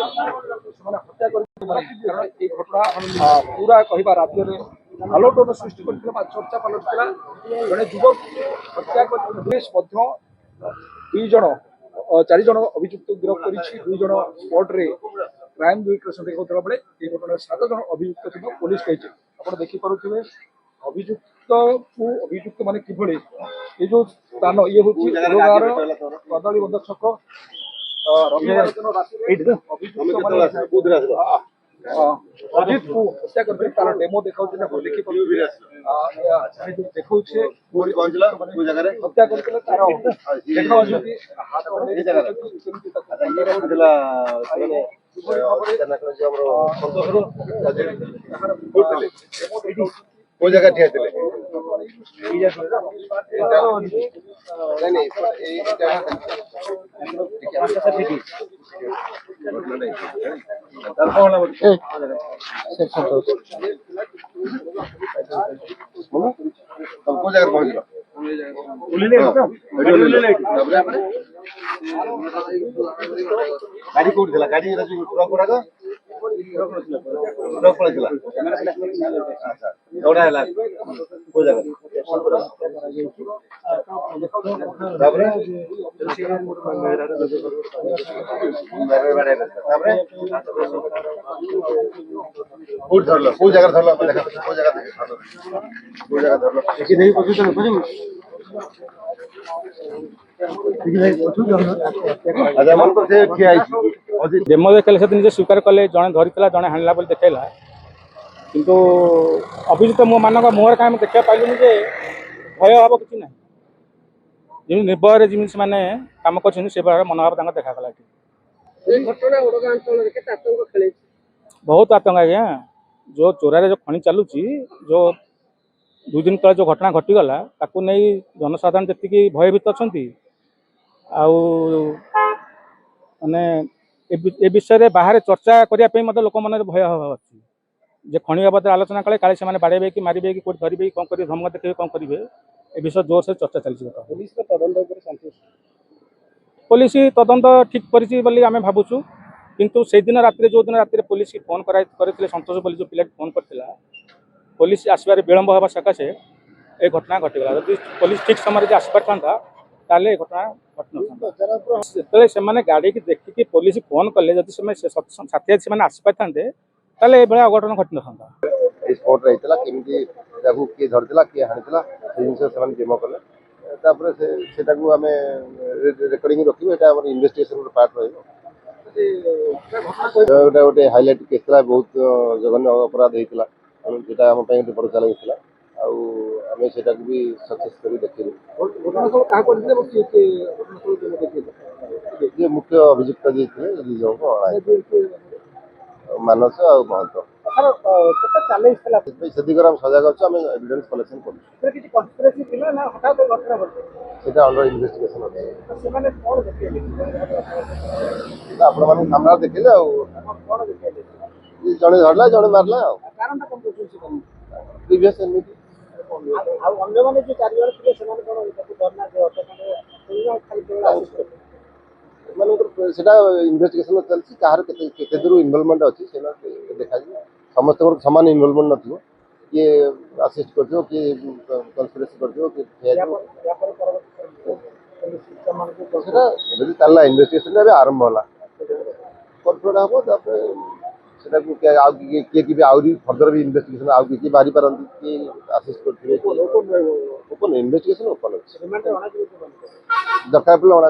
हत्या कारण ये घटना पूरा कहवा राज्य में आलोड़न सृष्टि कर चर्चा पलटला जड़े युवक हत्या पुलिस दुई जन 4 जन अभियुक्त गिरफ्त कर 2 जन स्पॉट रे क्राइम संदेह होता बेले ये घटना 7 जन अभियुक्त थी पुलिस कही आप देखिपे अभियुक्त को अभियुक्त माने किभली ये जो स्थान ये हूँ कदली बंध छक अजित को हत्या कर तार डेमो देखा देखिए हत्या करते को जगह ठिया थे को जगह पहुंच गाड़ी कौन थी गाड़ी ट्रक गुड़ाक ट्रक पड़ा दौड़ा है को जगह को जगह धरल को जगह धरल डेमो देखले से निजे स्वीकार कले जड़े धरीला जड़े हाणला बोली देखला किंतु अभियुक्त मो मानक मुहर कहीं देखा पाइलुनि जे भय हम कि ना जमी निर्भय जमी से मैंने कम कर मनोभाव देखा बहुत आतंक आज्ञा जो चोरारे जो खनि चलुची जो 2 दिन तले जो घटना घटीगला ताकू नहीं जनसाधारण जी भयभीत अच्छा माने ए विषय बाहर चर्चा करने मतलब लोक मन भय अच्छी जे खनि बाबद आलोचना कले काले से बाड़े कि मारे कि कौट धरवे कौन करेंगे धमक देखिए कौन करेंगे ए विषय जोर से चर्चा चलती पुलिस तदंत ठीक कर भावुँ किंतु से दिन राति जो दिन राति पुलिस की फोन करते संतोष बोली जो पिला फोन करता पुलिस आसबार विलंब होगा सकाशे ये घटना घटीगला जब पुलिस ठीक समय आसपार था घटना घटना से गाड़ी की देखिए पुलिस फोन कले जब साथी से आसपार था अघटन घटन था स्पॉट रही केमी किए धरला किए हाणीला जिन डेमो कले रेकर्डिंग रखा इन्वेस्टिगेशन पार्ट रहा गोटे हाइलाइट केस बहुत जघन्य अपराध होता जोटा आम बड़ चैलेंज आम से भी सक्सेस कर देखिलु मुख्य अभियुक्त जी थे 2 जन मानस आ महंत से दिगरे सजग अच्छे एविडेंस कलेक्शन कर अंडर इन्वेस्टिगेशन आपण सामना देखिले जड़े धरला जड़े मारला प्रीवियस एमटी इन्वेस्टिगेशन चलती कहार केते दूर इनवॉल्वमेंट अच्छी देखा समस्त सामान इनवॉल्वमेंट नथिबो किए असिस्ट करथिबो कि कन्स्पिरेसी करथिबो कि चलला इन्वेस्टिगेशन आरंभ होला कन्फर्म हम किए आहरी फर्दर भी इन्वेस्टिगेशन आउ किए बाहरी पारती किए असिस्ट करथिबे ओपन इन्वेस्टिगेशन ओपन दरकार पड़े अणा